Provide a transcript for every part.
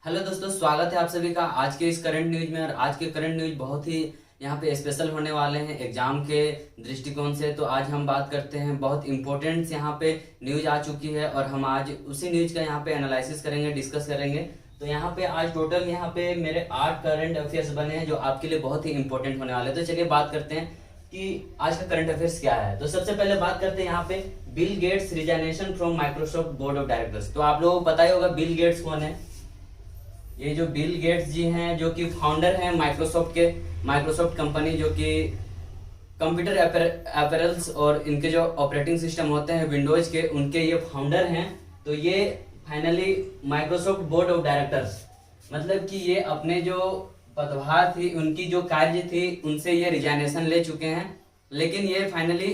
Hello दोस्तों, स्वागत है आप सभी का आज के इस करंट न्यूज में। और आज के करंट न्यूज बहुत ही यहाँ पे स्पेशल होने वाले हैं एग्जाम के दृष्टिकोण से। तो आज हम बात करते हैं, बहुत इंपॉर्टेंट यहाँ पे न्यूज आ चुकी है और हम आज उसी न्यूज का यहाँ पे एनालिसिस करेंगे, डिस्कस करेंगे। तो यहाँ पे आज टोटल यहाँ पे मेरे 8 करंट अफेयर्स बने हैं जो आपके लिए बहुत ही इंपॉर्टेंट होने वाले हैं। तो चलिए बात करते हैं कि आज का करंट अफेयर्स क्या है। तो सबसे पहले बात करते हैं यहाँ पे Bill Gates resignation from Microsoft board of directors. तो आप लोगों को पता ही होगा बिल गेट्स कौन है। ये जो बिल गेट्स जी हैं, जो कि फाउंडर हैं माइक्रोसॉफ्ट के, माइक्रोसॉफ्ट कंपनी जो कि कंप्यूटर अपैरल्स और इनके जो ऑपरेटिंग सिस्टम होते हैं विंडोज के, उनके ये फाउंडर हैं। तो ये finally Microsoft board of directors, मतलब कि ये अपने जो पदभार थी, उनकी जो कार्य थी, उनसे ये रिजाइनेशन ले चुके हैं। लेकिन ये फाइनली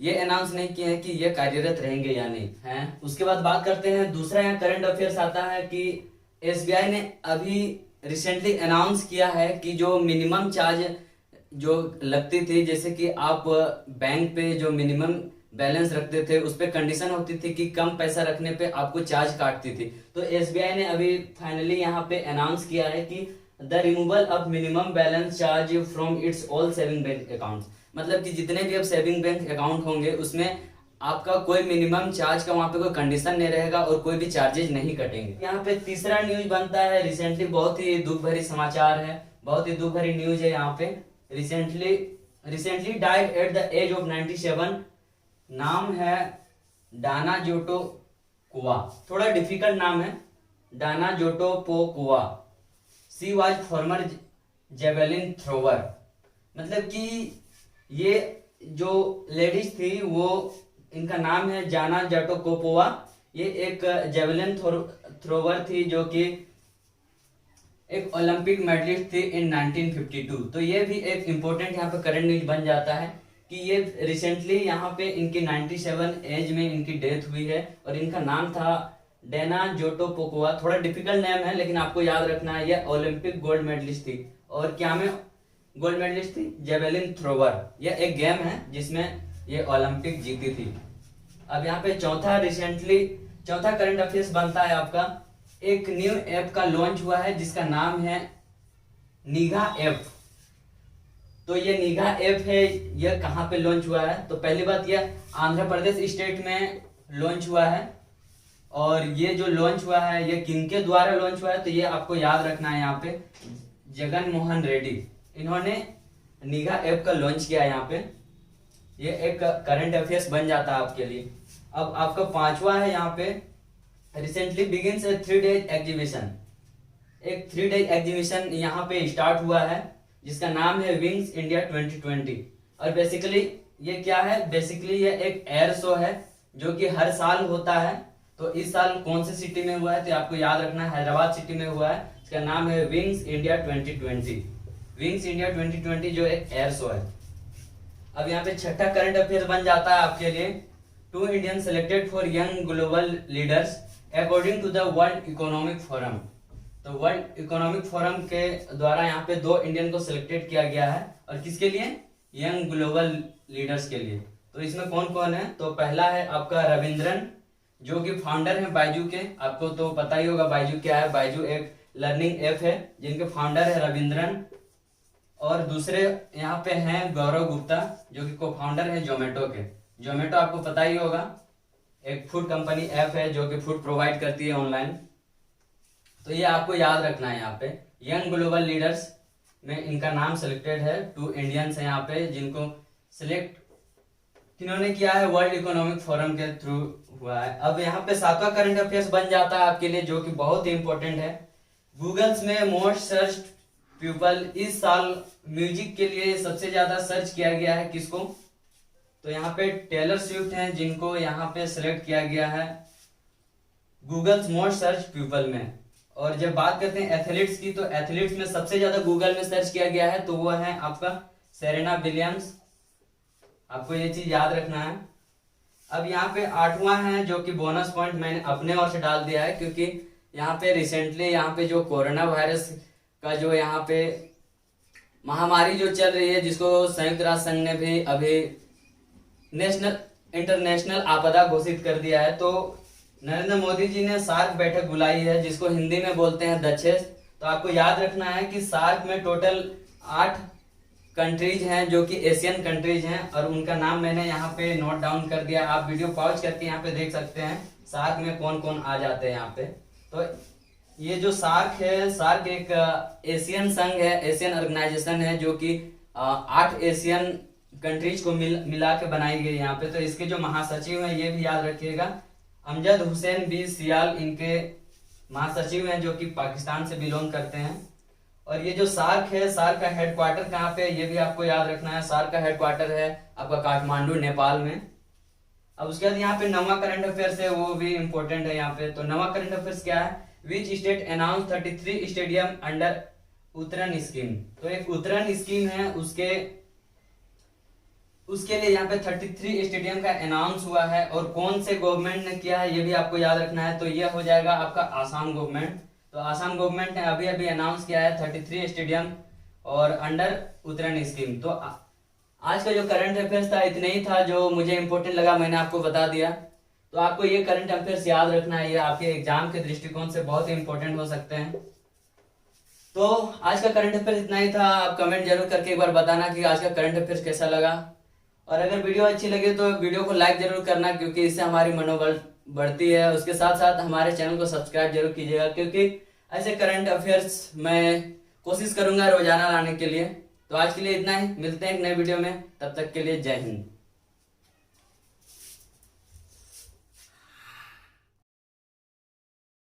ये अनाउंस नहीं किए हैं कि ये कार्यरत रहेंगे या नहीं हैं। उसके बाद बात करते हैं, दूसरा यहाँ करंट अफेयर्स आता है कि एसबीआई ने अभी रिसेंटली अनाउंस किया है कि जो मिनिमम चार्ज जो लगती थी, जैसे कि आप बैंक पे जो मिनिमम बैलेंस रखते थे उस पे कंडीशन होती थी कि कम पैसा रखने पे आपको चार्ज काटती थी। तो एसबीआई ने अभी फाइनली यहाँ पे अनाउंस किया है कि the removal of minimum balance charge from its all saving bank accounts, मतलब कि जितने भी अब सेविंग बैंक अकाउंट होंगे उसमें आपका कोई मिनिमम चार्ज का वहां पे कोई कंडीशन नहीं रहेगा और कोई भी चार्जेज नहीं कटेंगे। यहाँ पे तीसरा न्यूज बनता है, रिसेंटली बहुत ही दुख भरी समाचार है, बहुत ही दुख भरी न्यूज है। यहाँ पे recently died at the age of 97। नाम है डाना जोटो कुआ, थोड़ा डिफिकल्ट नाम है, डाना जोटो पो कुआ। She was farmer javelin thrower, मतलब कि ये जो लेडीज थी वो, इनका नाम है जाना जाटोकोपोवा। ये एक जेवलिन थ्रोवर थी जो कि एक ओलंपिक मेडलिस्ट थी इन 1952। तो ये भी एक इम्पोर्टेंट यहाँ पे करंट न्यूज बन जाता है कि ये रिसेंटली यहाँ पे इनकी 97 एज में इनकी डेथ हुई है और इनका नाम था डेना जोटोपोकोवा। थोड़ा डिफिकल्ट नेम है लेकिन आपको याद रखना है, ये ओलंपिक गोल्ड मेडलिस्ट थी। और क्या में गोल्ड मेडलिस्ट थी? Javelin thrower. यह एक गेम है जिसमें ये ओलंपिक जीती थी। अब यहाँ पे चौथा करंट अफेयर्स बनता है आपका, एक न्यू ऐप का लॉन्च हुआ है जिसका नाम है निगाह ऐप। तो ये निगाह ऐप है, यह कहाँ पे लॉन्च हुआ है? तो पहली बात, यह आंध्र प्रदेश स्टेट में लॉन्च हुआ है। और ये जो लॉन्च हुआ है ये किनके द्वारा लॉन्च हुआ है? तो ये आपको याद रखना है, यहाँ पे जगन मोहन रेड्डी, इन्होंने निगाह ऐप का लॉन्च किया है यहाँ पे। ये एक करंट अफेयर्स बन जाता है आपके लिए। अब आपका पांचवा है यहाँ पे, रिसेंटली बिगिंस ए 3 डेज एग्जीबिशन। एक 3 डेज एग्जीबिशन यहाँ पे स्टार्ट हुआ है जिसका नाम है विंग्स इंडिया 2020। और बेसिकली ये क्या है? बेसिकली ये एक एयर शो है जो कि हर साल होता है। तो इस साल कौन सी सिटी में हुआ है? तो आपको याद रखना है, हैदराबाद सिटी में हुआ है। इसका नाम है विंग्स इंडिया 2020। विंग्स इंडिया 2020 जो एक एयर शो है। अब यहाँ पे छठा करंट अफेयर बन जाता है आपके लिए, 2 Indian selected for young global leaders according to the World Economic Forum. तो वर्ल्ड इकोनॉमिक फोरम के द्वारा यहाँ पे 2 इंडियन को सिलेक्टेड किया गया है। और किसके लिए? यंग ग्लोबल लीडर्स के लिए। तो इसमें कौन कौन है? तो पहला है आपका रविंद्रन, जो कि फाउंडर है बायजू के। आपको तो पता ही होगा बायजू क्या है। बायजू एक लर्निंग ऐप है जिनके फाउंडर है रविंद्रन। और दूसरे यहाँ पे हैं गौरव गुप्ता, जो कि को फाउंडर है जोमेटो के। जोमेटो आपको पता ही होगा, एक फूड कंपनी ऐप है जो कि फूड प्रोवाइड करती है ऑनलाइन। तो ये आपको याद रखना है। यहाँ पे यंग ग्लोबल लीडर्स में इनका नाम सिलेक्टेड है, 2 इंडियंस हैं यहाँ पे जिनको सिलेक्ट किन्होंने किया है, वर्ल्ड इकोनॉमिक फोरम के थ्रू हुआ है। अब यहाँ पे 7वां करंट अफेयर्स बन जाता है आपके लिए, जो कि बहुत ही इंपॉर्टेंट है। गूगल्स में मोस्ट सर्च पीपल, इस साल म्यूजिक के लिए सबसे ज्यादा सर्च किया गया है किसको? तो यहाँ पे टेलर स्विफ्ट हैं जिनको यहाँ पे सिलेक्ट किया गया है गूगल्स मोस्ट सर्च पीपल में। और जब बात करते हैं एथलीट्स की, तो एथलीट्स में सबसे ज्यादा गूगल में सर्च किया गया है तो वो है आपका सेरेना विलियम्स। आपको ये चीज याद रखना है। अब यहाँ पे 8वां है जो कि बोनस पॉइंट मैंने अपने ओर से डाल दिया है, क्योंकि यहाँ पे रिसेंटली यहाँ पे जो कोरोना वायरस का जो यहाँ पे महामारी जो चल रही है, जिसको संयुक्त राष्ट्र संघ ने भी अभी इंटरनेशनल आपदा घोषित कर दिया है। तो नरेंद्र मोदी जी ने सार्क बैठक बुलाई है, जिसको हिंदी में बोलते हैं दक्षेस। तो आपको याद रखना है कि सार्क में टोटल 8 कंट्रीज हैं जो कि एशियन कंट्रीज हैं, और उनका नाम मैंने यहाँ पे नोट डाउन कर दिया। आप वीडियो पॉज करके यहाँ पे देख सकते हैं सार्क में कौन कौन आ जाते हैं यहाँ पे। तो ये जो सार्क है, सार्क एक एशियन संघ है, एशियन ऑर्गेनाइजेशन है, जो कि 8 एशियन कंट्रीज को मिला के बनाई गई यहाँ पे। तो इसके जो महासचिव हैं ये भी याद रखिएगा, अमजद हुसैन बी सियाल इनके महासचिव हैं, जो कि पाकिस्तान से बिलोंग करते हैं। और ये जो सार्क है, सार्क का हेडक्वार्टर कहाँ पे है ये भी आपको याद रखना है। सार्क का हेडक्वार्टर है आपका काठमांडू, नेपाल में। अब उसके बाद यहाँ पे नवा करंट अफेयर्स है, वो भी इंपॉर्टेंट है यहाँ पे। तो नवा करंट अफेयर्स क्या है, which state announce 33 stadium under Uttaran scheme. तो एक उत्तरण स्कीम है, उसके लिए यहाँ पे 33 स्टेडियम का अनाउंस हुआ है, और कौन से गवर्नमेंट ने किया है ये भी आपको याद रखना है। तो ये हो जाएगा आपका आसाम गवर्नमेंट। तो आसाम गवर्नमेंट ने अभी अभी अनाउंस किया है 33 स्टेडियम और अंडर उत्तरण स्कीम। तो आज का जो करंट अफेयर्स था इतना ही था, जो मुझे इंपॉर्टेंट लगा मैंने आपको बता दिया। तो आपको ये करंट अफेयर्स याद रखना है, ये आपके एग्जाम के दृष्टिकोण से बहुत ही इंपॉर्टेंट हो सकते हैं। तो आज का करंट अफेयर्स इतना ही था। आप कमेंट जरूर करके एक बार बताना कि आज का करंट अफेयर्स कैसा लगा, और अगर वीडियो अच्छी लगे तो वीडियो को लाइक जरूर करना, क्योंकि इससे हमारी मनोबल बढ़ती है। उसके साथ साथ हमारे चैनल को सब्सक्राइब जरूर कीजिएगा, क्योंकि ऐसे करंट अफेयर्स मैं कोशिश करूंगा रोजाना लाने के लिए। तो आज के लिए इतना ही, मिलते हैं एक नए वीडियो में, तब तक के लिए जय हिंद।